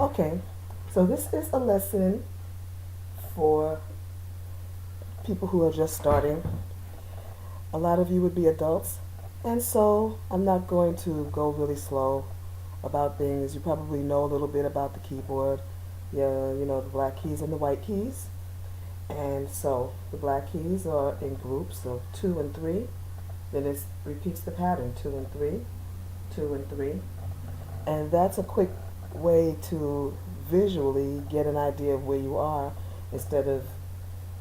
Okay, so this is a lesson for people who are just starting. A lot of you would be adults, and so I'm not going to go really slow about things. You probably know a little bit about the keyboard. Yeah, you know the black keys and the white keys. And so the black keys are in groups of 2 and 3. Then it repeats the pattern 2 and 3, 2 and 3. And that's a quick way to visually get an idea of where you are instead of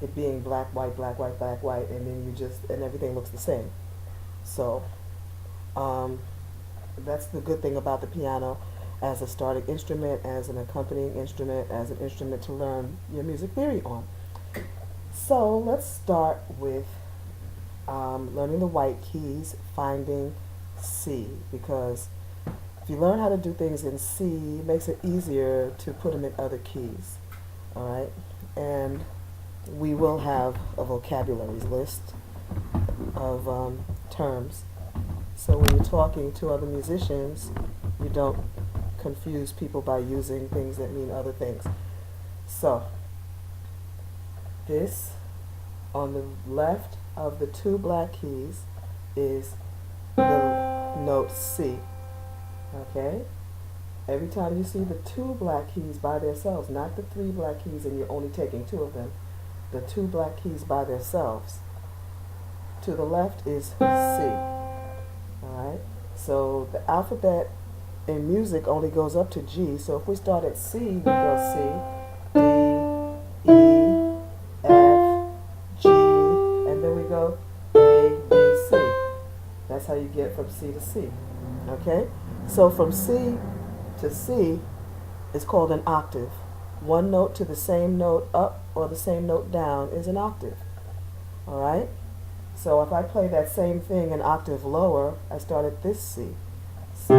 it being black, white, black, white, black, white, and then and everything looks the same. So um, that's the good thing about the piano as a starting instrument, as an accompanying instrument, as an instrument to learn your music theory on. So let's start with learning the white keys, finding C, because if you learn how to do things in C, it makes it easier to put them in other keys. All right, and we will have a vocabulary list of terms. So when you're talking to other musicians, you don't confuse people by using things that mean other things. So this on the left of the 2 black keys is the note C. Okay? Every time you see the 2 black keys by themselves, not the 3 black keys and you're only taking 2 of them, the 2 black keys by themselves, to the left is C. Alright? So the alphabet in music only goes up to G. So if we start at C, we go C, D, E, F, G, and then we go A, B, C. That's how you get from C to C. Okay? So from C to C is called an octave. One note to the same note up or the same note down is an octave. Alright? So if I play that same thing an octave lower, I start at this C. C.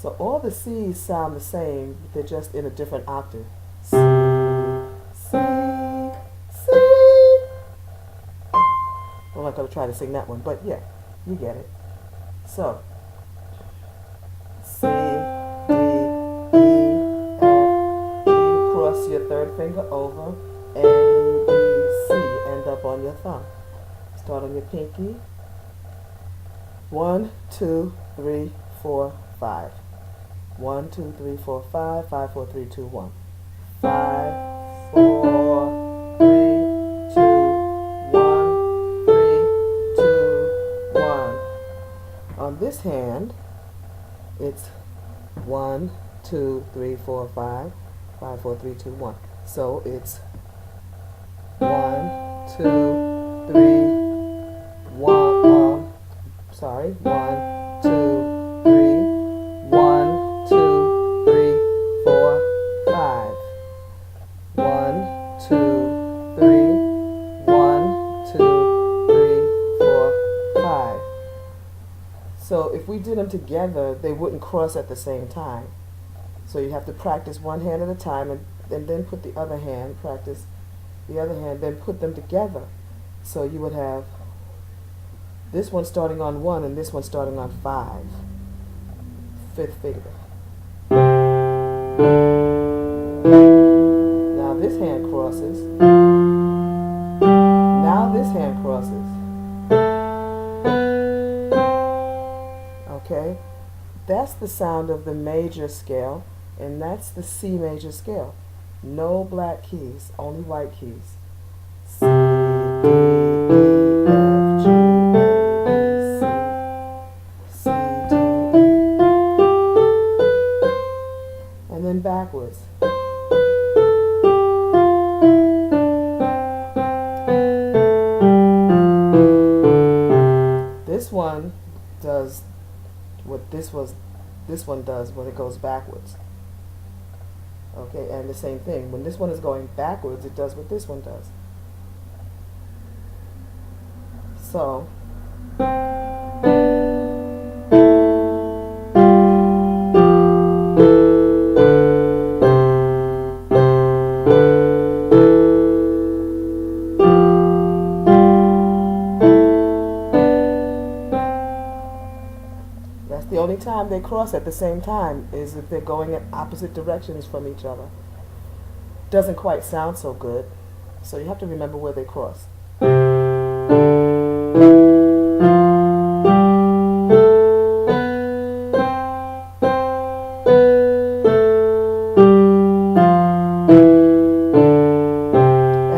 So all the C's sound the same, they're just in a different octave. C, C, C. I'm not going to try to sing that one, but yeah, you get it. So, C, D, E, F, G, cross your third finger over, A, B, C, end up on your thumb. Start on your pinky. 1, 2, 3, 4, 5. 1, 2, 3, 4, 5, 5, 4, 3, 2, 1. 5, 4, 3, 2, 1, 3, 2, 1. On this hand, it's 1, 2, 3, 4, 5, 5, 4, 3, 2, 1. So it's 1, 2, 3, 1. Sorry, 1, 2, 3, 1, 2, 3, 4, 5. 1, 2, 3, 1, 2, 3, 4, 5. So if we did them together, they wouldn't cross at the same time. So you have to practice one hand at a time and then put the other hand, practice the other hand, then put them together. So you would have this one starting on 1 and this one starting on 5. 5th finger. Now this hand crosses. Now this hand crosses. Okay? That's the sound of the major scale, and that's the C major scale. No black keys, only white keys. C, D, E, F, G, A, B, C. C, D, E. And then backwards. This one does what this one does when it goes backwards. Okay, and the same thing. When this one is going backwards, it does what this one does. So only time they cross at the same time is if they're going in opposite directions from each other. Doesn't quite sound so good, so you have to remember where they cross. And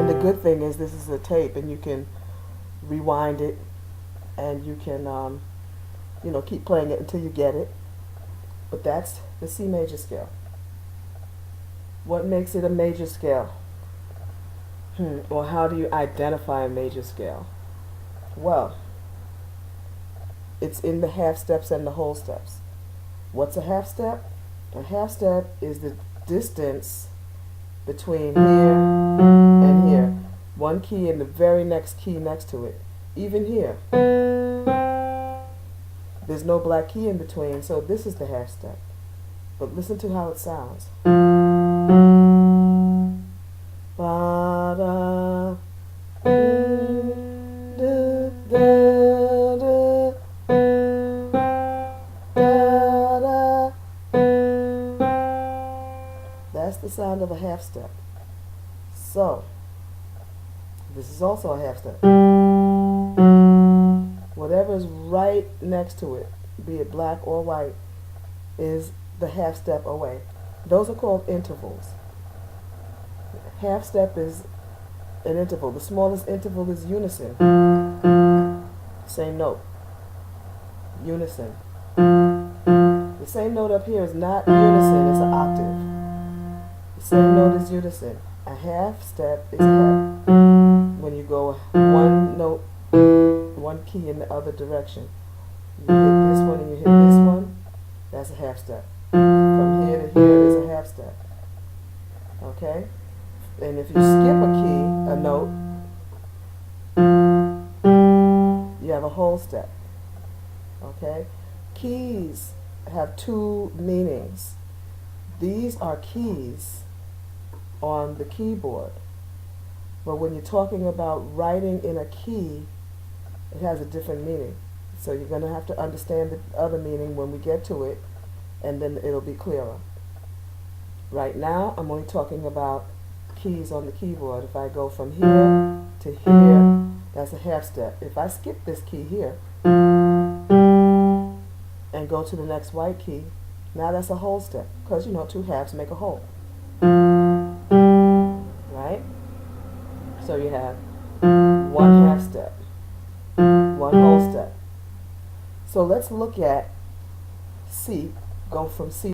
the good thing is this is a tape, and you can rewind it, and you can keep playing it until you get it. But that's the C major scale. What makes it a major scale? Or how do you identify a major scale? Well, it's in the half steps and the whole steps. What's a half step? A half step is the distance between here and here. One key and the very next key next to it. Even here, there's no black key in between, so this is the half step. But listen to how it sounds. Ba-da, da, da, da, da, da. That's the sound of a half step. So, this is also a half step. Whatever is right next to it, be it black or white, is the half step away. Those are called intervals. Half step is an interval. The smallest interval is unison. Same note. Unison. The same note up here is not unison, it's an octave. The same note is unison. A half step is a half. When you go one note, one key in the other direction. You hit this one and you hit this one, that's a half step. From here to here is a half step. Okay? And if you skip a key, a note, you have a whole step. Okay? Keys have two meanings. These are keys on the keyboard. But when you're talking about writing in a key, it has a different meaning. So you're going to have to understand the other meaning when we get to it, and then it'll be clearer. Right now, I'm only talking about keys on the keyboard. If I go from here to here, that's a half step. If I skip this key here and go to the next white key, now that's a whole step, because two halves make a whole. Right? So you have one half step, one whole step. So let's look at C, go from C